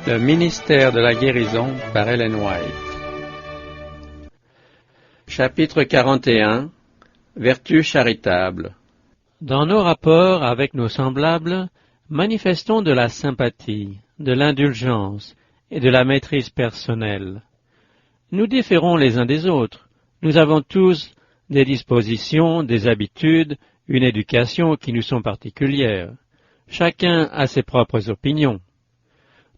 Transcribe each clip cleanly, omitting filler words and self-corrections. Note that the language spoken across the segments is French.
Le ministère de la guérison par Ellen White. Chapitre 41. Vertu charitable. Dans nos rapports avec nos semblables, manifestons de la sympathie, de l'indulgence et de la maîtrise personnelle. Nous différons les uns des autres. Nous avons tous des dispositions, des habitudes, une éducation qui nous sont particulières. Chacun a ses propres opinions.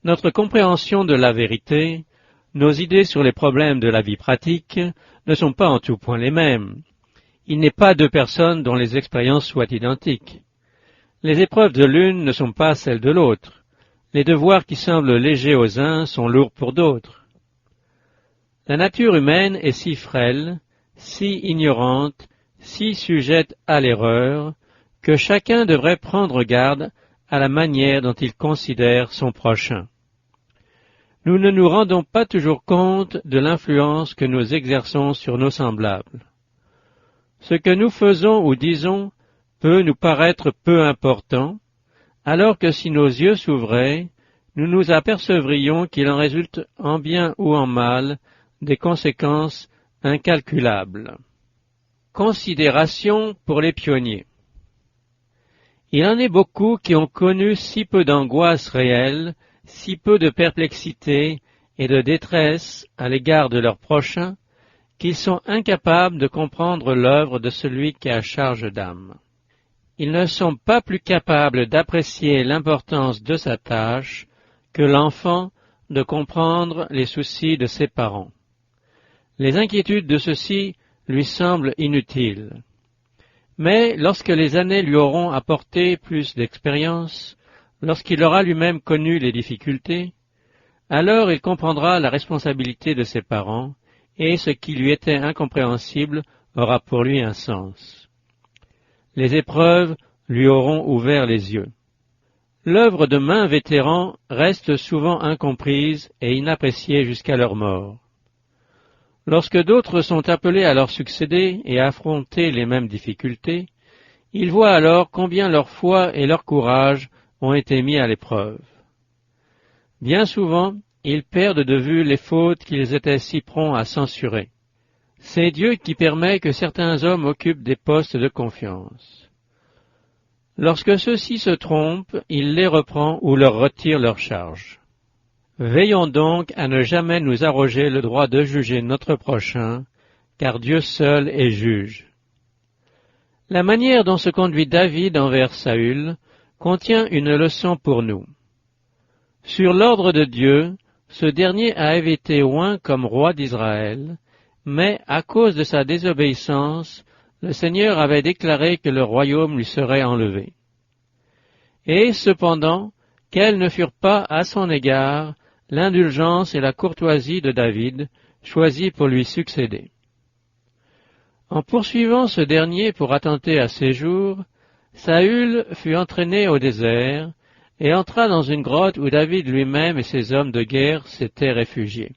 Notre compréhension de la vérité, nos idées sur les problèmes de la vie pratique ne sont pas en tout point les mêmes. Il n'est pas deux personnes dont les expériences soient identiques. Les épreuves de l'une ne sont pas celles de l'autre. Les devoirs qui semblent légers aux uns sont lourds pour d'autres. La nature humaine est si frêle, si ignorante, si sujette à l'erreur, que chacun devrait prendre garde à la manière dont il considère son prochain. Nous ne nous rendons pas toujours compte de l'influence que nous exerçons sur nos semblables. Ce que nous faisons ou disons peut nous paraître peu important, alors que si nos yeux s'ouvraient, nous nous apercevrions qu'il en résulte en bien ou en mal des conséquences incalculables. Considération pour les pionniers. Il en est beaucoup qui ont connu si peu d'angoisse réelle, si peu de perplexité et de détresse à l'égard de leur prochain, qu'ils sont incapables de comprendre l'œuvre de celui qui a charge d'âme. Ils ne sont pas plus capables d'apprécier l'importance de sa tâche que l'enfant de comprendre les soucis de ses parents. Les inquiétudes de ceux-ci lui semblent inutiles. Mais lorsque les années lui auront apporté plus d'expérience, lorsqu'il aura lui-même connu les difficultés, alors il comprendra la responsabilité de ses parents, et ce qui lui était incompréhensible aura pour lui un sens. Les épreuves lui auront ouvert les yeux. L'œuvre de maints vétérans reste souvent incomprise et inappréciée jusqu'à leur mort. Lorsque d'autres sont appelés à leur succéder et à affronter les mêmes difficultés, ils voient alors combien leur foi et leur courage ont été mis à l'épreuve. Bien souvent, ils perdent de vue les fautes qu'ils étaient si prompts à censurer. C'est Dieu qui permet que certains hommes occupent des postes de confiance. Lorsque ceux-ci se trompent, il les reprend ou leur retire leur charge. Veillons donc à ne jamais nous arroger le droit de juger notre prochain, car Dieu seul est juge. La manière dont se conduit David envers Saül contient une leçon pour nous. Sur l'ordre de Dieu, ce dernier avait été oint comme roi d'Israël, mais à cause de sa désobéissance, le Seigneur avait déclaré que le royaume lui serait enlevé. Et cependant, quelles ne furent pas à son égard l'indulgence et la courtoisie de David, choisi pour lui succéder. En poursuivant ce dernier pour attenter à ses jours, Saül fut entraîné au désert et entra dans une grotte où David lui-même et ses hommes de guerre s'étaient réfugiés.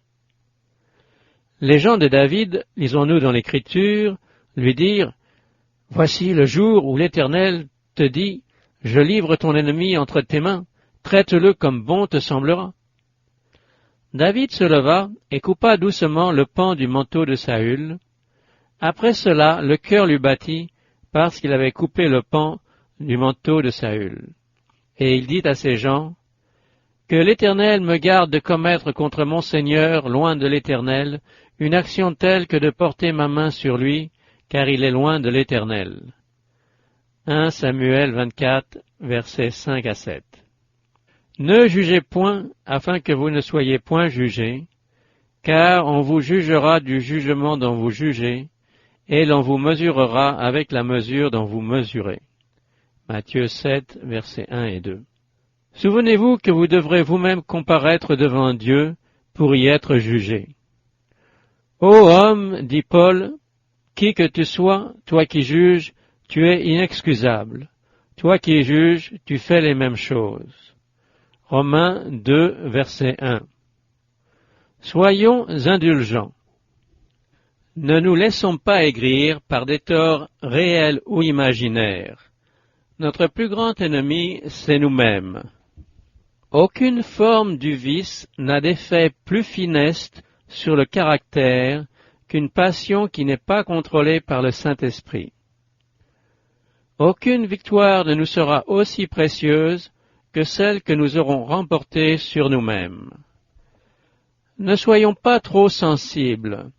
Les gens de David, lisons-nous dans l'Écriture, lui dirent « Voici le jour où l'Éternel te dit « Je livre ton ennemi entre tes mains, traite-le comme bon te semblera. » David se leva et coupa doucement le pan du manteau de Saül. Après cela, le cœur lui battit parce qu'il avait coupé le pan du manteau de Saül. Et il dit à ses gens, « Que l'Éternel me garde de commettre contre mon Seigneur, loin de l'Éternel, une action telle que de porter ma main sur lui, car il est loin de l'Éternel. » 1 Samuel 24, versets 5 à 7. Ne jugez point, afin que vous ne soyez point jugés, car on vous jugera du jugement dont vous jugez, et l'on vous mesurera avec la mesure dont vous mesurez. Matthieu 7, versets 1 et 2. Souvenez-vous que vous devrez vous-même comparaître devant Dieu pour y être jugé. Ô homme, dit Paul, qui que tu sois, toi qui juges, tu es inexcusable. Toi qui juges, tu fais les mêmes choses. Romains 2, verset 1. Soyons indulgents. Ne nous laissons pas aigrir par des torts réels ou imaginaires. Notre plus grand ennemi, c'est nous-mêmes. Aucune forme du vice n'a d'effet plus funeste sur le caractère qu'une passion qui n'est pas contrôlée par le Saint-Esprit. Aucune victoire ne nous sera aussi précieuse que celle que nous aurons remportée sur nous-mêmes. Ne soyons pas trop sensibles.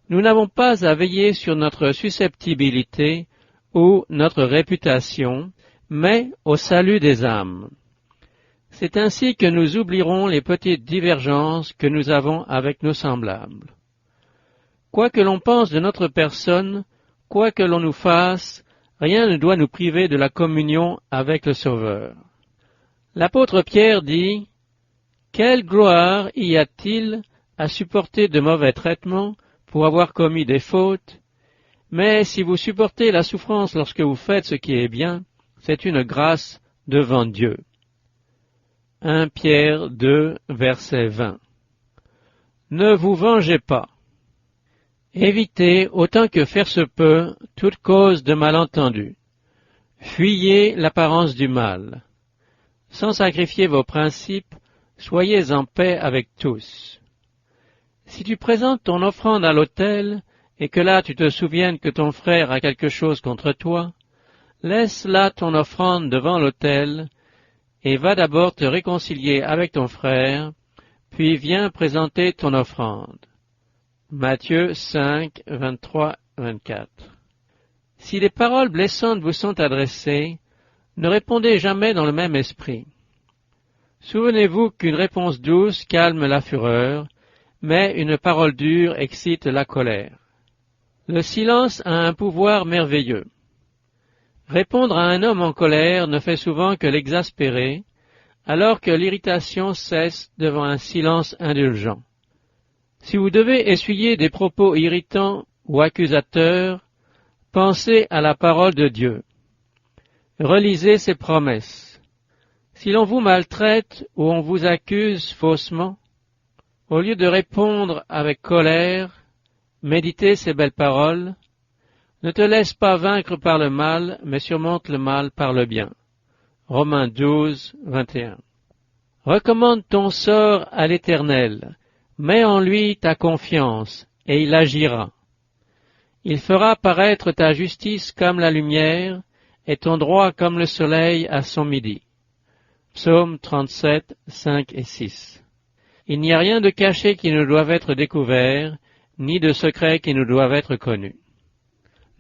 Nous n'avons pas à veiller sur notre susceptibilité ou notre réputation, mais au salut des âmes. C'est ainsi que nous oublierons les petites divergences que nous avons avec nos semblables. Quoi que l'on pense de notre personne, quoi que l'on nous fasse, rien ne doit nous priver de la communion avec le Sauveur. L'apôtre Pierre dit « Quelle gloire y a-t-il à supporter de mauvais traitements pour avoir commis des fautes? Mais si vous supportez la souffrance lorsque vous faites ce qui est bien, c'est une grâce devant Dieu. » 1 Pierre 2, verset 20. Ne vous vengez pas. Évitez, autant que faire se peut, toute cause de malentendu. Fuyez l'apparence du mal. Sans sacrifier vos principes, soyez en paix avec tous. Si tu présentes ton offrande à l'autel, et que là tu te souviennes que ton frère a quelque chose contre toi, laisse là ton offrande devant l'autel, et va d'abord te réconcilier avec ton frère, puis viens présenter ton offrande. Matthieu 5, 23-24. Si des paroles blessantes vous sont adressées, ne répondez jamais dans le même esprit. Souvenez-vous qu'une réponse douce calme la fureur, mais une parole dure excite la colère. Le silence a un pouvoir merveilleux. Répondre à un homme en colère ne fait souvent que l'exaspérer, alors que l'irritation cesse devant un silence indulgent. Si vous devez essuyer des propos irritants ou accusateurs, pensez à la parole de Dieu. Relisez ses promesses. Si l'on vous maltraite ou on vous accuse faussement, au lieu de répondre avec colère, méditez ces belles paroles. Ne te laisse pas vaincre par le mal, mais surmonte le mal par le bien. Romains 12, 21. Recommande ton sort à l'Éternel. Mets en lui ta confiance, et il agira. Il fera paraître ta justice comme la lumière, et ton droit comme le soleil à son midi. Psaume 37, 5 et 6. Il n'y a rien de caché qui ne doive être découvert, ni de secret qui ne doive être connu.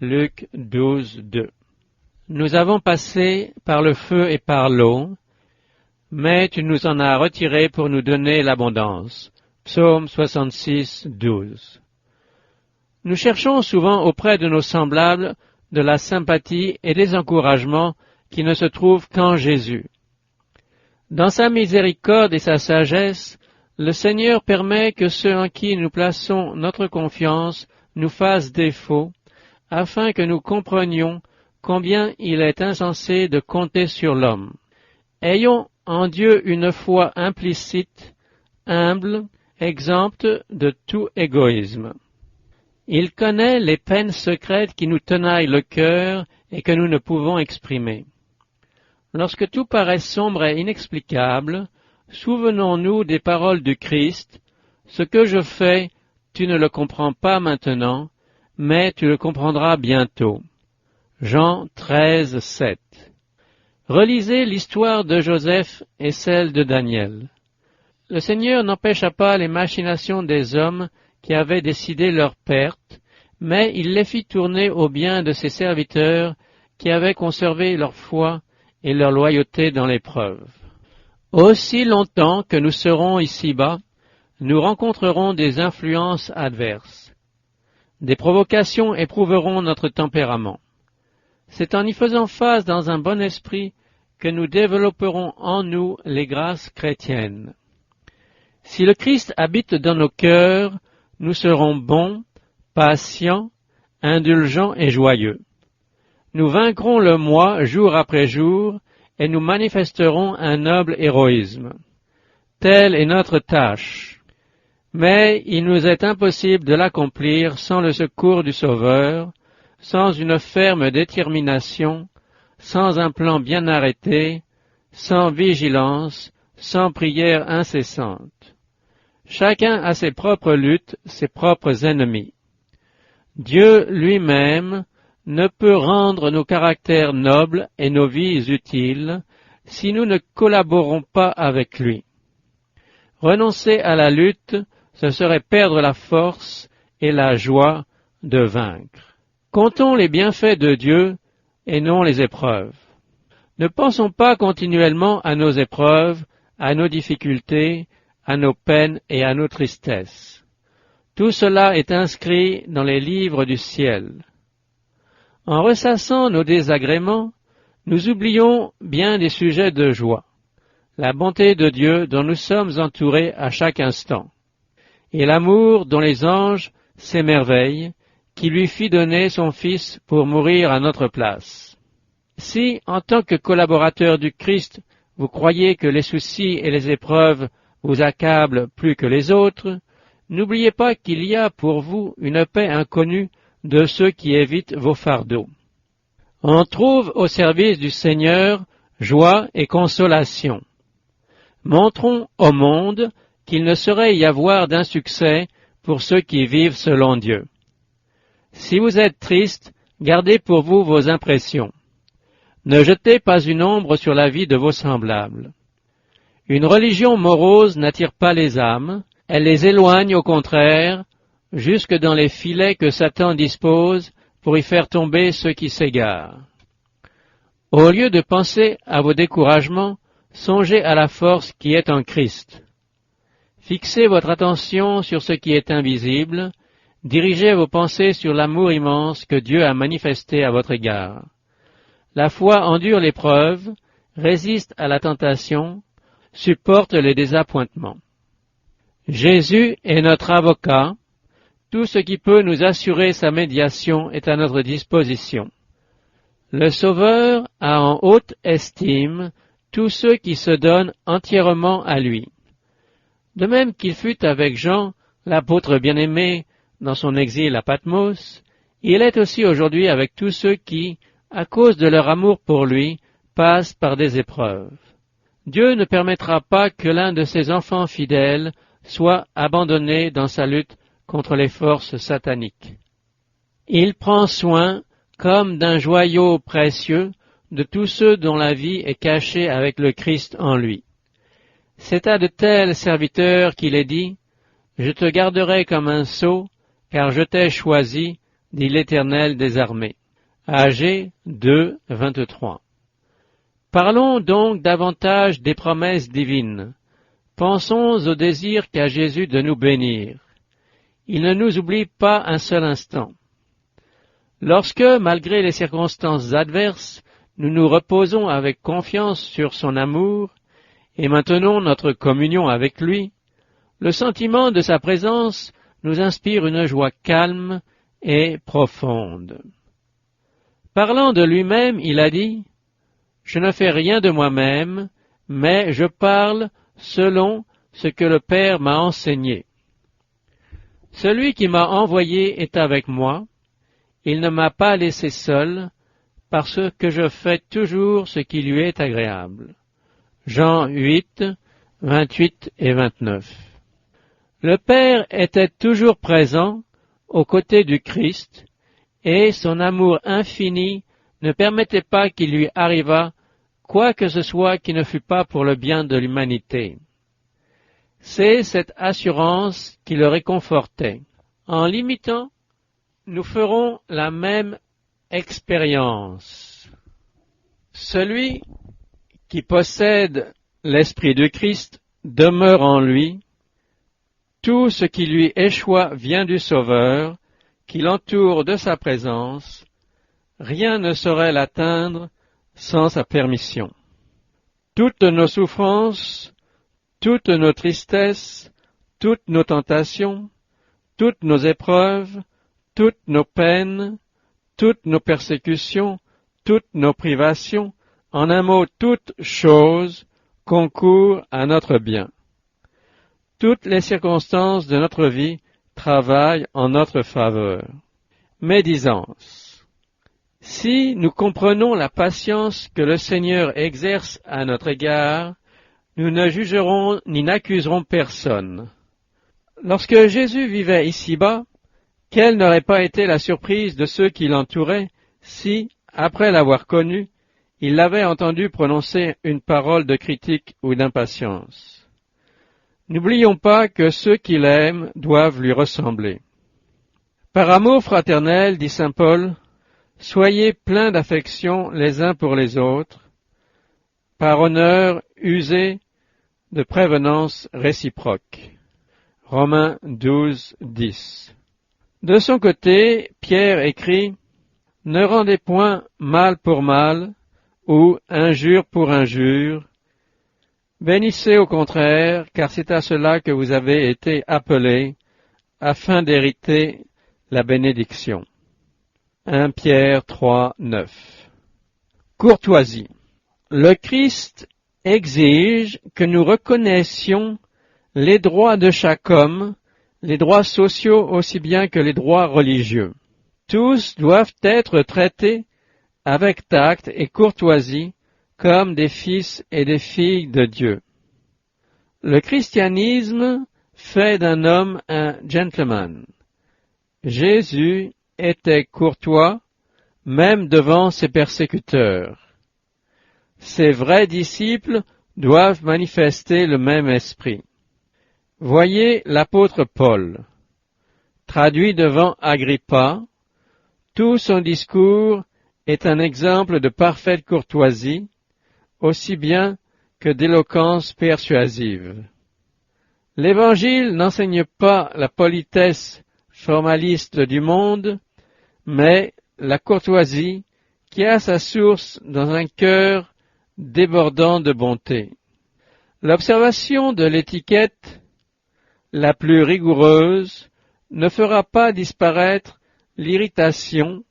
Luc 12, 2. Nous avons passé par le feu et par l'eau, mais tu nous en as retirés pour nous donner l'abondance. Psaume 66, 12. Nous cherchons souvent auprès de nos semblables de la sympathie et des encouragements qui ne se trouvent qu'en Jésus. Dans sa miséricorde et sa sagesse, le Seigneur permet que ceux en qui nous plaçons notre confiance nous fassent défaut, afin que nous comprenions combien il est insensé de compter sur l'homme. Ayons en Dieu une foi implicite, humble, exempte de tout égoïsme. Il connaît les peines secrètes qui nous tenaillent le cœur et que nous ne pouvons exprimer. Lorsque tout paraît sombre et inexplicable, souvenons-nous des paroles du Christ. Ce que je fais, tu ne le comprends pas maintenant, mais tu le comprendras bientôt. Jean 13, 7. Relisez l'histoire de Joseph et celle de Daniel. Le Seigneur n'empêcha pas les machinations des hommes qui avaient décidé leur perte, mais il les fit tourner au bien de ses serviteurs qui avaient conservé leur foi et leur loyauté dans l'épreuve. Aussi longtemps que nous serons ici-bas, nous rencontrerons des influences adverses. Des provocations éprouveront notre tempérament. C'est en y faisant face dans un bon esprit que nous développerons en nous les grâces chrétiennes. Si le Christ habite dans nos cœurs, nous serons bons, patients, indulgents et joyeux. Nous vaincrons le moi jour après jour et nous manifesterons un noble héroïsme. Telle est notre tâche. Mais il nous est impossible de l'accomplir sans le secours du Sauveur, sans une ferme détermination, sans un plan bien arrêté, sans vigilance, sans prière incessante. Chacun a ses propres luttes, ses propres ennemis. Dieu lui-même ne peut rendre nos caractères nobles et nos vies utiles si nous ne collaborons pas avec lui. Renoncer à la lutte, ce serait perdre la force et la joie de vaincre. Comptons les bienfaits de Dieu et non les épreuves. Ne pensons pas continuellement à nos épreuves, à nos difficultés, à nos peines et à nos tristesses. Tout cela est inscrit dans les livres du ciel. En ressassant nos désagréments, nous oublions bien des sujets de joie, la bonté de Dieu dont nous sommes entourés à chaque instant, et l'amour dont les anges s'émerveillent, qui lui fit donner son Fils pour mourir à notre place. Si, en tant que collaborateur du Christ, vous croyez que les soucis et les épreuves vous accablent plus que les autres, n'oubliez pas qu'il y a pour vous une paix inconnue de ceux qui évitent vos fardeaux. On trouve au service du Seigneur joie et consolation. Montrons au monde qu'il ne saurait y avoir d'insuccès pour ceux qui vivent selon Dieu. Si vous êtes triste, gardez pour vous vos impressions. Ne jetez pas une ombre sur la vie de vos semblables. Une religion morose n'attire pas les âmes, elle les éloigne au contraire, jusque dans les filets que Satan dispose pour y faire tomber ceux qui s'égarent. Au lieu de penser à vos découragements, songez à la force qui est en Christ. Fixez votre attention sur ce qui est invisible, dirigez vos pensées sur l'amour immense que Dieu a manifesté à votre égard. La foi endure l'épreuve, résiste à la tentation, supporte les désappointements. Jésus est notre avocat. Tout ce qui peut nous assurer sa médiation est à notre disposition. Le Sauveur a en haute estime tous ceux qui se donnent entièrement à lui. De même qu'il fut avec Jean, l'apôtre bien-aimé, dans son exil à Patmos, il est aussi aujourd'hui avec tous ceux qui, à cause de leur amour pour lui, passent par des épreuves. Dieu ne permettra pas que l'un de ses enfants fidèles soit abandonné dans sa lutte contre les forces sataniques. Il prend soin, comme d'un joyau précieux, de tous ceux dont la vie est cachée avec le Christ en lui. C'est à de tels serviteurs qu'il est dit, « Je te garderai comme un sceau, car je t'ai choisi, dit l'Éternel des armées. » Agé 2, 23. Parlons donc davantage des promesses divines. Pensons au désir qu'a Jésus de nous bénir. Il ne nous oublie pas un seul instant. Lorsque, malgré les circonstances adverses, nous nous reposons avec confiance sur son amour et maintenons notre communion avec lui, le sentiment de sa présence nous inspire une joie calme et profonde. Parlant de lui-même, il a dit « Je ne fais rien de moi-même, mais je parle selon ce que le Père m'a enseigné. Celui qui m'a envoyé est avec moi, il ne m'a pas laissé seul, parce que je fais toujours ce qui lui est agréable. » Jean 8, 28 et 29. Le Père était toujours présent aux côtés du Christ, et son amour infini ne permettait pas qu'il lui arrivât quoi que ce soit qui ne fût pas pour le bien de l'humanité. C'est cette assurance qui le réconfortait. En l'imitant, nous ferons la même expérience. Celui qui possède l'Esprit de Christ demeure en lui. Tout ce qui lui échoit vient du Sauveur, qui l'entoure de sa présence. Rien ne saurait l'atteindre sans sa permission. Toutes nos souffrances, toutes nos tristesses, toutes nos tentations, toutes nos épreuves, toutes nos peines, toutes nos persécutions, toutes nos privations, en un mot, toutes choses, concourent à notre bien. Toutes les circonstances de notre vie travaillent en notre faveur. Médisance. Si nous comprenons la patience que le Seigneur exerce à notre égard, nous ne jugerons ni n'accuserons personne. Lorsque Jésus vivait ici-bas, quelle n'aurait pas été la surprise de ceux qui l'entouraient si, après l'avoir connu, ils l'avaient entendu prononcer une parole de critique ou d'impatience. N'oublions pas que ceux qui l'aiment doivent lui ressembler. Par amour fraternel, dit saint Paul, soyez pleins d'affection les uns pour les autres, par honneur usez de prévenance réciproque. Romains 12, 10. De son côté, Pierre écrit « Ne rendez point mal pour mal ou injure pour injure. Bénissez au contraire, car c'est à cela que vous avez été appelés, afin d'hériter la bénédiction. » 1 Pierre 3, 9. Courtoisie. Le Christ exige que nous reconnaissions les droits de chaque homme, les droits sociaux aussi bien que les droits religieux. Tous doivent être traités avec tact et courtoisie comme des fils et des filles de Dieu. Le christianisme fait d'un homme un gentleman. Jésus était courtois, même devant ses persécuteurs. Ses vrais disciples doivent manifester le même esprit. Voyez l'apôtre Paul, traduit devant Agrippa, tout son discours est un exemple de parfaite courtoisie, aussi bien que d'éloquence persuasive. L'Évangile n'enseigne pas la politesse formaliste du monde, mais la courtoisie qui a sa source dans un cœur débordant de bonté. L'observation de l'étiquette la plus rigoureuse ne fera pas disparaître l'irritation,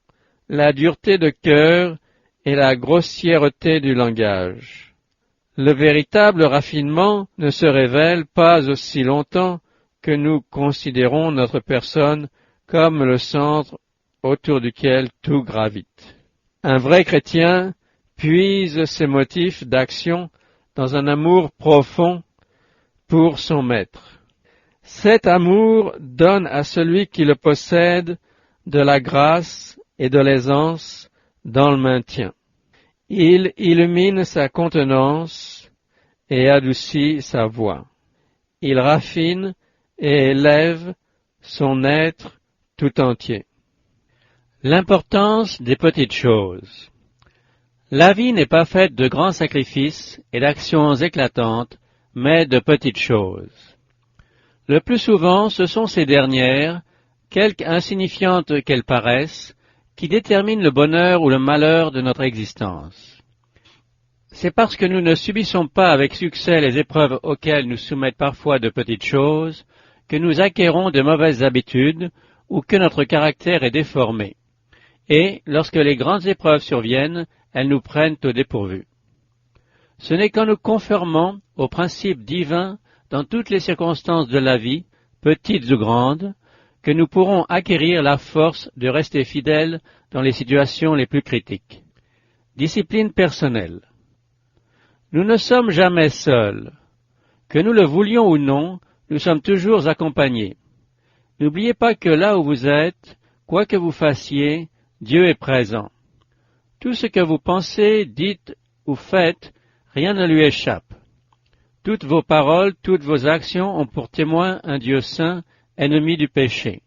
la dureté de cœur et la grossièreté du langage. Le véritable raffinement ne se révèle pas aussi longtemps que nous considérons notre personne comme le centre autour duquel tout gravite. Un vrai chrétien puise ses motifs d'action dans un amour profond pour son maître. Cet amour donne à celui qui le possède de la grâce et de l'aisance dans le maintien. Il illumine sa contenance et adoucit sa voix. Il raffine et élève son être tout entier. L'importance des petites choses. La vie n'est pas faite de grands sacrifices et d'actions éclatantes, mais de petites choses. Le plus souvent, ce sont ces dernières, quelque insignifiantes qu'elles paraissent, qui déterminent le bonheur ou le malheur de notre existence. C'est parce que nous ne subissons pas avec succès les épreuves auxquelles nous soumettent parfois de petites choses, que nous acquérons de mauvaises habitudes ou que notre caractère est déformé. Et, lorsque les grandes épreuves surviennent, elles nous prennent au dépourvu. Ce n'est qu'en nous conformant aux principes divins dans toutes les circonstances de la vie, petites ou grandes, que nous pourrons acquérir la force de rester fidèles dans les situations les plus critiques. Discipline personnelle. Nous ne sommes jamais seuls. Que nous le voulions ou non, nous sommes toujours accompagnés. N'oubliez pas que là où vous êtes, quoi que vous fassiez, Dieu est présent. Tout ce que vous pensez, dites ou faites, rien ne lui échappe. Toutes vos paroles, toutes vos actions ont pour témoin un Dieu saint, ennemi du péché.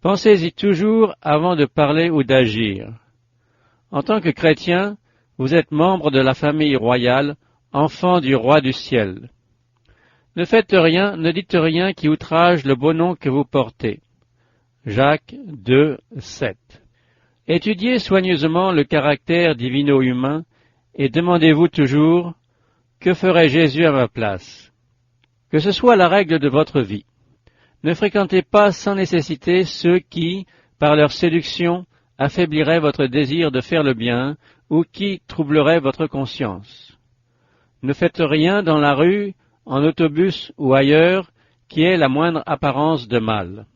Pensez-y toujours avant de parler ou d'agir. En tant que chrétien, vous êtes membre de la famille royale, enfant du roi du ciel. Ne faites rien, ne dites rien qui outrage le beau nom que vous portez. Jacques 2, 7. Étudiez soigneusement le caractère divino-humain et demandez-vous toujours « Que ferait Jésus à ma place ?» Que ce soit la règle de votre vie. Ne fréquentez pas sans nécessité ceux qui, par leur séduction, affaibliraient votre désir de faire le bien ou qui troubleraient votre conscience. Ne faites rien dans la rue, en autobus ou ailleurs, qui ait la moindre apparence de mal.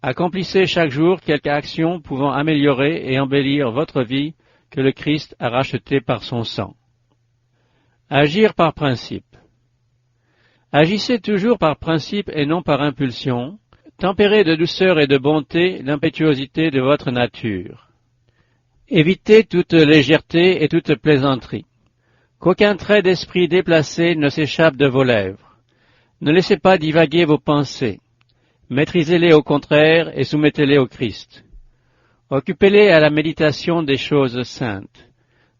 Accomplissez chaque jour quelque action pouvant améliorer et embellir votre vie que le Christ a rachetée par son sang. Agir par principe. Agissez toujours par principe et non par impulsion. Tempérez de douceur et de bonté l'impétuosité de votre nature. Évitez toute légèreté et toute plaisanterie. Qu'aucun trait d'esprit déplacé ne s'échappe de vos lèvres. Ne laissez pas divaguer vos pensées. Maîtrisez-les au contraire et soumettez-les au Christ. Occupez-les à la méditation des choses saintes.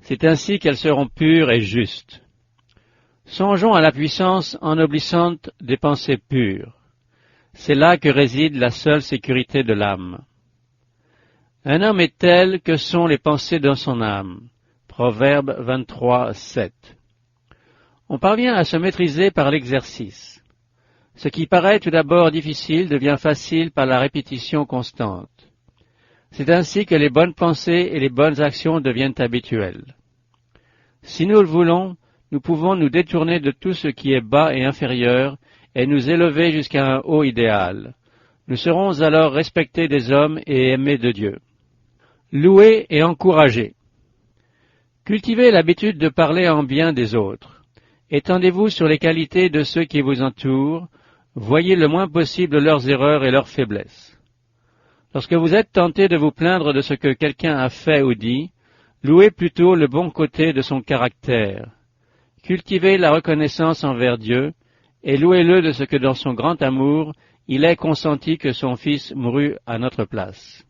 C'est ainsi qu'elles seront pures et justes. Songeons à la puissance ennoblissante des pensées pures. C'est là que réside la seule sécurité de l'âme. Un homme est tel que sont les pensées de son âme. Proverbe 23, 7. On parvient à se maîtriser par l'exercice. Ce qui paraît tout d'abord difficile devient facile par la répétition constante. C'est ainsi que les bonnes pensées et les bonnes actions deviennent habituelles. Si nous le voulons, nous pouvons nous détourner de tout ce qui est bas et inférieur et nous élever jusqu'à un haut idéal. Nous serons alors respectés des hommes et aimés de Dieu. Louer et encourager. Cultivez l'habitude de parler en bien des autres. Étendez-vous sur les qualités de ceux qui vous entourent. Voyez le moins possible leurs erreurs et leurs faiblesses. Lorsque vous êtes tenté de vous plaindre de ce que quelqu'un a fait ou dit, louez plutôt le bon côté de son caractère. Cultivez la reconnaissance envers Dieu et louez-le de ce que dans son grand amour, il ait consenti que son Fils mourût à notre place.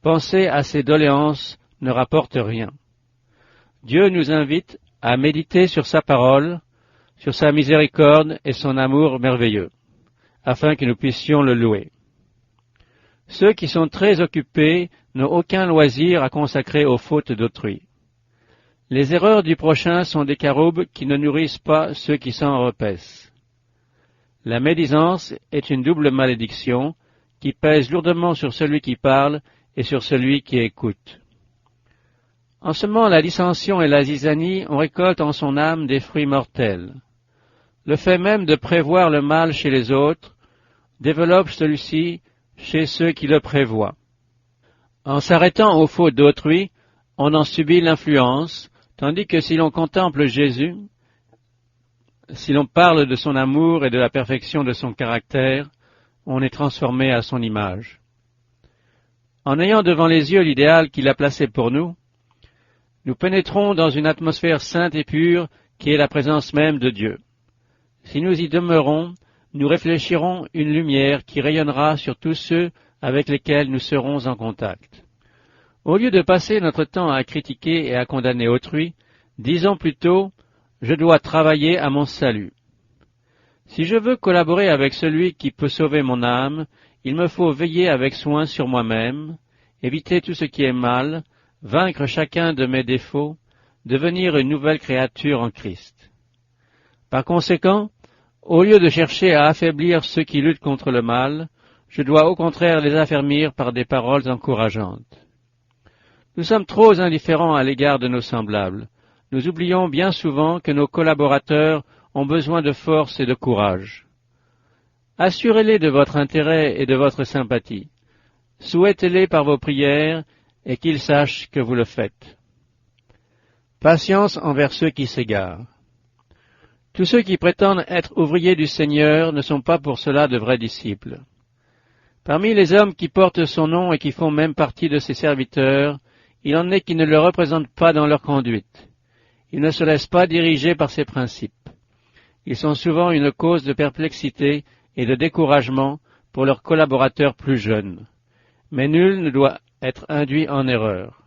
Penser à ses doléances ne rapporte rien. Dieu nous invite à méditer sur sa parole, sur sa miséricorde et son amour merveilleux, afin que nous puissions le louer. Ceux qui sont très occupés n'ont aucun loisir à consacrer aux fautes d'autrui. Les erreurs du prochain sont des caroubes qui ne nourrissent pas ceux qui s'en repaissent. La médisance est une double malédiction qui pèse lourdement sur celui qui parle et sur celui qui écoute. En semant la dissension et la zizanie, on récolte en son âme des fruits mortels. Le fait même de prévoir le mal chez les autres développe celui-ci chez ceux qui le prévoient. En s'arrêtant aux fautes d'autrui, on en subit l'influence, tandis que si l'on contemple Jésus, si l'on parle de son amour et de la perfection de son caractère, on est transformé à son image. En ayant devant les yeux l'idéal qu'il a placé pour nous, nous pénétrons dans une atmosphère sainte et pure qui est la présence même de Dieu. Si nous y demeurons, nous réfléchirons une lumière qui rayonnera sur tous ceux avec lesquels nous serons en contact. Au lieu de passer notre temps à critiquer et à condamner autrui, disons plutôt « Je dois travailler à mon salut ». Si je veux collaborer avec celui qui peut sauver mon âme, il me faut veiller avec soin sur moi-même, éviter tout ce qui est mal, vaincre chacun de mes défauts, devenir une nouvelle créature en Christ. Par conséquent, au lieu de chercher à affaiblir ceux qui luttent contre le mal, je dois au contraire les affermir par des paroles encourageantes. Nous sommes trop indifférents à l'égard de nos semblables. Nous oublions bien souvent que nos collaborateurs ont besoin de force et de courage. Assurez-les de votre intérêt et de votre sympathie. Souhaitez-les par vos prières et qu'ils sachent que vous le faites. Patience envers ceux qui s'égarent. Tous ceux qui prétendent être ouvriers du Seigneur ne sont pas pour cela de vrais disciples. Parmi les hommes qui portent son nom et qui font même partie de ses serviteurs, il en est qui ne le représentent pas dans leur conduite. Ils ne se laissent pas diriger par ses principes. Ils sont souvent une cause de perplexité et de découragement pour leurs collaborateurs plus jeunes. Mais nul ne doit être induit en erreur.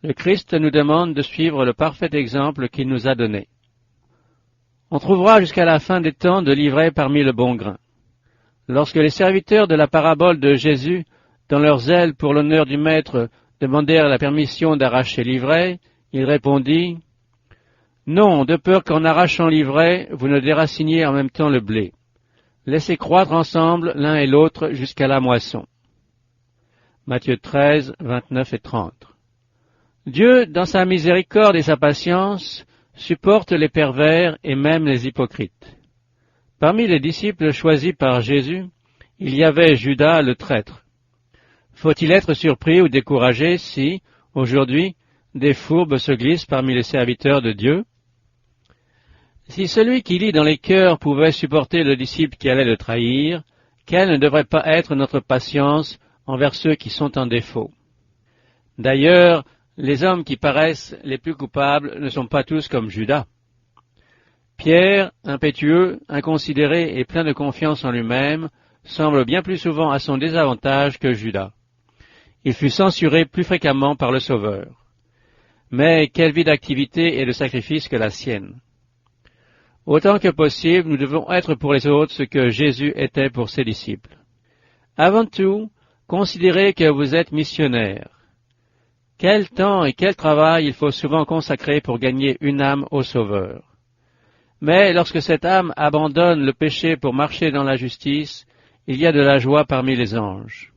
Le Christ nous demande de suivre le parfait exemple qu'il nous a donné. On trouvera jusqu'à la fin des temps de l'ivraie parmi le bon grain. Lorsque les serviteurs de la parabole de Jésus, dans leur zèle pour l'honneur du Maître, demandèrent la permission d'arracher l'ivraie, il répondit « Non, de peur qu'en arrachant l'ivraie, vous ne déraciniez en même temps le blé. Laissez croître ensemble l'un et l'autre jusqu'à la moisson. » Matthieu 13, 29 et 30. Dieu, dans sa miséricorde et sa patience, supporte les pervers et même les hypocrites. Parmi les disciples choisis par Jésus, il y avait Judas le traître. Faut-il être surpris ou découragé si, aujourd'hui, des fourbes se glissent parmi les serviteurs de Dieu? Si celui qui lit dans les cœurs pouvait supporter le disciple qui allait le trahir, quelle ne devrait pas être notre patience envers ceux qui sont en défaut? D'ailleurs, les hommes qui paraissent les plus coupables ne sont pas tous comme Judas. Pierre, impétueux, inconsidéré et plein de confiance en lui-même, semble bien plus souvent à son désavantage que Judas. Il fut censuré plus fréquemment par le Sauveur. Mais quelle vie d'activité et de sacrifice que la sienne! Autant que possible, nous devons être pour les autres ce que Jésus était pour ses disciples. Avant tout, considérez que vous êtes missionnaires. Quel temps et quel travail il faut souvent consacrer pour gagner une âme au Sauveur. Mais lorsque cette âme abandonne le péché pour marcher dans la justice, il y a de la joie parmi les anges.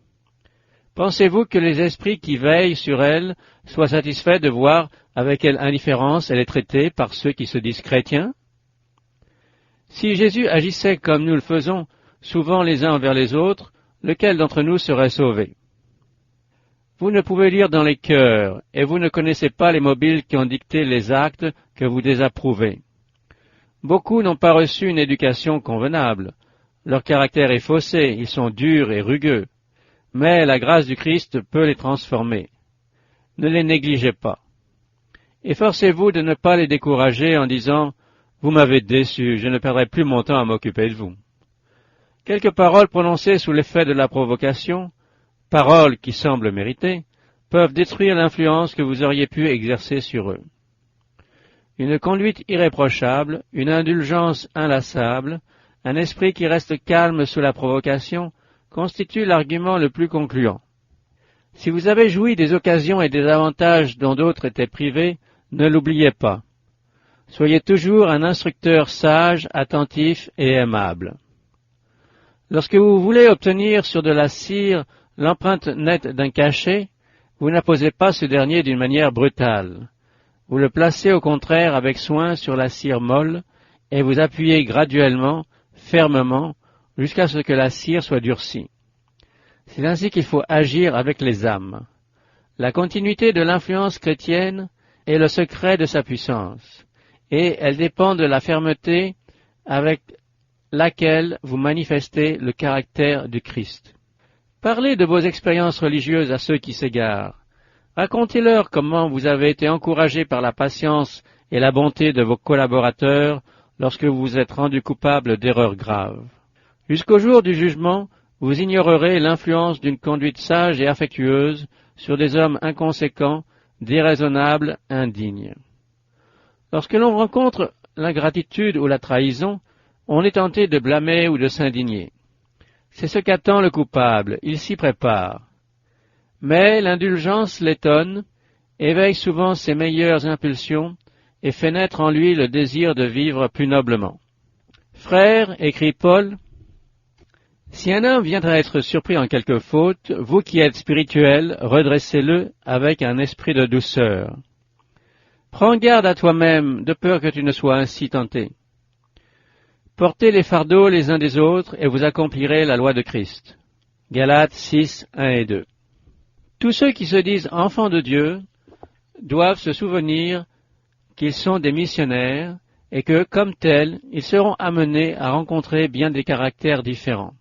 Pensez-vous que les esprits qui veillent sur elle soient satisfaits de voir avec quelle indifférence elle est traitée par ceux qui se disent chrétiens? Si Jésus agissait comme nous le faisons, souvent les uns envers les autres, lequel d'entre nous serait sauvé? Vous ne pouvez lire dans les cœurs, et vous ne connaissez pas les mobiles qui ont dicté les actes que vous désapprouvez. Beaucoup n'ont pas reçu une éducation convenable. Leur caractère est faussé, ils sont durs et rugueux. Mais la grâce du Christ peut les transformer. Ne les négligez pas. Efforcez-vous de ne pas les décourager en disant « Vous m'avez déçu, je ne perdrai plus mon temps à m'occuper de vous ». Quelques paroles prononcées sous l'effet de la provocation, paroles qui semblent méritées, peuvent détruire l'influence que vous auriez pu exercer sur eux. Une conduite irréprochable, une indulgence inlassable, un esprit qui reste calme sous la provocation, constitue l'argument le plus concluant. Si vous avez joui des occasions et des avantages dont d'autres étaient privés, ne l'oubliez pas. Soyez toujours un instructeur sage, attentif et aimable. Lorsque vous voulez obtenir sur de la cire l'empreinte nette d'un cachet, vous n'apposez pas ce dernier d'une manière brutale. Vous le placez au contraire avec soin sur la cire molle et vous appuyez graduellement, fermement, jusqu'à ce que la cire soit durcie. C'est ainsi qu'il faut agir avec les âmes. La continuité de l'influence chrétienne est le secret de sa puissance, et elle dépend de la fermeté avec laquelle vous manifestez le caractère du Christ. Parlez de vos expériences religieuses à ceux qui s'égarent. Racontez-leur comment vous avez été encouragé par la patience et la bonté de vos collaborateurs lorsque vous vous êtes rendu coupable d'erreurs graves. Jusqu'au jour du jugement, vous ignorerez l'influence d'une conduite sage et affectueuse sur des hommes inconséquents, déraisonnables, indignes. Lorsque l'on rencontre l'ingratitude ou la trahison, on est tenté de blâmer ou de s'indigner. C'est ce qu'attend le coupable, il s'y prépare. Mais l'indulgence l'étonne, éveille souvent ses meilleures impulsions et fait naître en lui le désir de vivre plus noblement. Frères, écrit Paul, si un homme vient à être surpris en quelque faute, vous qui êtes spirituels, redressez-le avec un esprit de douceur. Prends garde à toi-même, de peur que tu ne sois ainsi tenté. Portez les fardeaux les uns des autres, et vous accomplirez la loi de Christ. Galates 6, 1 et 2. Tous ceux qui se disent enfants de Dieu doivent se souvenir qu'ils sont des missionnaires et que, comme tels, ils seront amenés à rencontrer bien des caractères différents.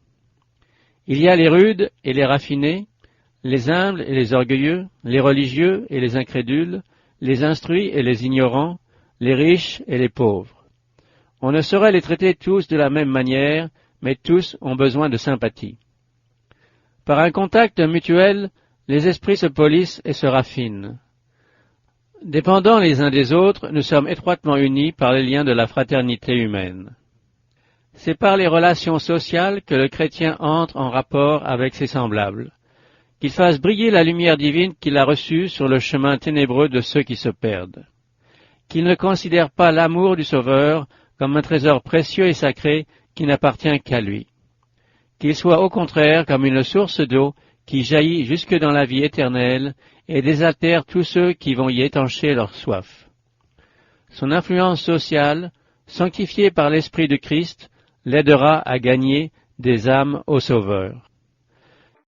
Il y a les rudes et les raffinés, les humbles et les orgueilleux, les religieux et les incrédules, les instruits et les ignorants, les riches et les pauvres. On ne saurait les traiter tous de la même manière, mais tous ont besoin de sympathie. Par un contact mutuel, les esprits se polissent et se raffinent. Dépendant les uns des autres, nous sommes étroitement unis par les liens de la fraternité humaine. C'est par les relations sociales que le chrétien entre en rapport avec ses semblables, qu'il fasse briller la lumière divine qu'il a reçue sur le chemin ténébreux de ceux qui se perdent, qu'il ne considère pas l'amour du Sauveur comme un trésor précieux et sacré qui n'appartient qu'à lui, qu'il soit au contraire comme une source d'eau qui jaillit jusque dans la vie éternelle et désaltère tous ceux qui vont y étancher leur soif. Son influence sociale, sanctifiée par l'Esprit de Christ, l'aidera à gagner des âmes au Sauveur.